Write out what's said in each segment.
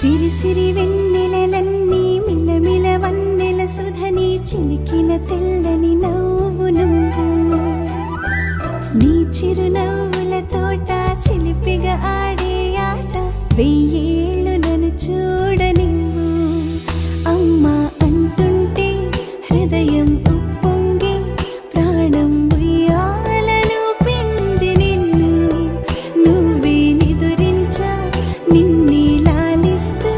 సిరి సిరి వెన్నెలలన్నీ మిలమిల వన్నెల సుధని చిలికిన తెల్లని నవ్వు నువ్వు నీ చిరునవ్వుల తోట చిలిపిగా ఆడే ఆట వెయ్యేళ్ళు నన్ను చూడనివ్వు అమ్మా అంటుంటే హృదయం ఉప్పొంగి ప్రాణం ఉయ్యాలలో పిండి నిన్ను నువ్వే నిదురించా నిన్నే లాలిస్తూ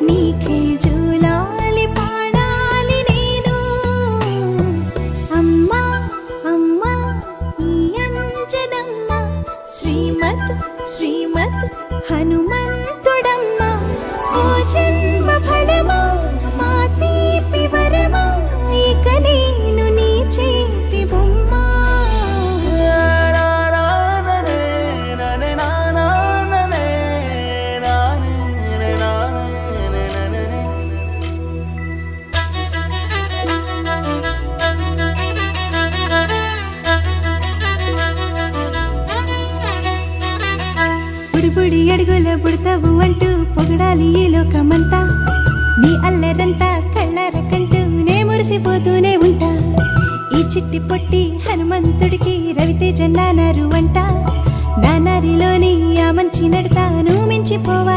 నీకే జోలాలి పాడాలి నేను అమ్మా అమ్మా ఈ అంజనమ్మ శ్రీమత్ శ్రీమత్ హనుమంతుడమ్మ ఓ జన్మ ఫలమా మా తీపి వరమా ఇక నేను నీ చేతి బొమ్మ బుడి అడుగుల బుడతావు అంటూ పొగడాలి ఈ లోకమంతా నీ అల్లరంతా కళ్ళార కంటూ నే మురిసిపోతూనే ఉంటా ఈ చిట్టి పొట్టి హనుమంతుడికి రవితేజ నానారు అంట నానారిలోని ఆ మంచి నడతాను మించిపోవా